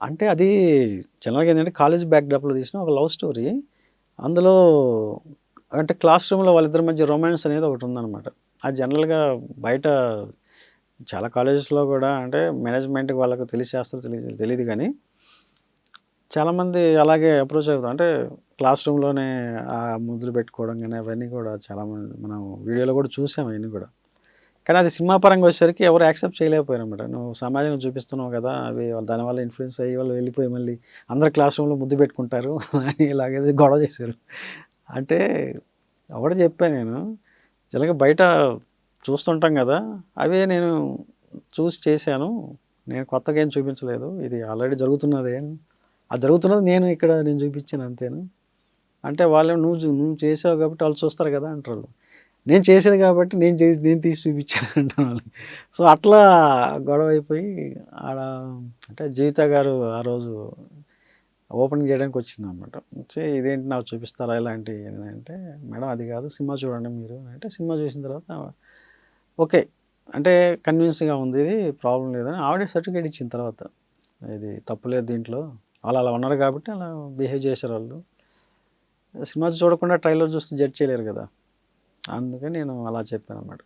అంటే అది జనరల్‌గా ఏంటంటే కాలేజ్ బ్యాక్‌డ్రాప్‌లో తీసిన ఒక లవ్ స్టోరీ. అందులో అంటే క్లాస్ రూమ్‌లో వాళ్ళిద్దరి మధ్య రొమాన్స్ అనేది ఒకటుందనమాట. అది జనరల్‌గా బయట చాలా కాలేజెస్‌లో గూడా అంటే మేనేజ్మెంట్‌కి వాళ్ళకి తెలిసేస్తదో తెలీదు గానీ, చాలామంది అలాగే అప్రోచ్ అవుతారు. అంటే క్లాస్ రూమ్‌లోనే ముద్దులు పెట్టుకోవడం గాని అవన్నీ గూడా చాలామంది మనం వీడియోలో గూడా చూసాం అయన్నీ గూడా. కానీ అది సినిమా పరంగా వచ్చేసరికి ఎవరు యాక్సెప్ట్ చేయలేకపోయారన్నమాట. నువ్వు సమాజంలో చూపిస్తున్నావు గదా! అవి దానివల్ల ఇన్‌ఫ్లూయెన్స్ అయ్యి వాళ్ళు వెళ్ళిపోయి మళ్ళీ అందరు క్లాస్ రూమ్‌లో ముద్దు పెట్టుకుంటారు అని ఇలాగేదో గొడవ చేశారు. అంటే ఒకటే చెప్పా నేను. జనరల్‌గా బయట చూస్తుంటాం గదా! అవే నేను చూసి చేశాను. నేను కొత్తగా ఏం చూపించలేదు. ఇది ఆల్రెడీ జరుగుతున్నదే. అది జరుగుతున్నది నేను చూపించాను అంతేను. అంటే వాళ్ళేమో నువ్వు చేసావు కాబట్టి వాళ్ళు చూస్తారు గదా! అంటారు. నేను చేసేది కాబట్టి నేను తీసి చూపించాను అంటాను వాళ్ళని. సో, అట్లా గొడవైపోయి ఆడ అంటే జీవిత గారు ఆ రోజు ఓపెనింగ్ చేయడానికి వచ్చిందనమాట. వచ్చి ఇదేంటి నాకు చూపిస్తారా ఇలాంటియి అని అంటే, మేడం అది కాదు సినిమా చూడండి మీరు అంటే సినిమా చూసిన తర్వాత ఓకే. అంటే కన్విన్సింగ్‌గా ఉంది ఇది ప్రాబ్లమ్ లేదని ఆవిడే సర్టిఫికేట్ ఇచ్చిన తర్వాత. ఇది తప్పు లేదు దీంట్లో. వాళ్ళు అలా ఉన్నారు కాబట్టి అలా బిహేవ్ చేశారాళ్ళు. సినిమా చూడకుండా ట్రైలర్ చూస్తే జడ్జ్ చేయలేరు గదా! అందుకని నేను అలా చెప్పాననమాట.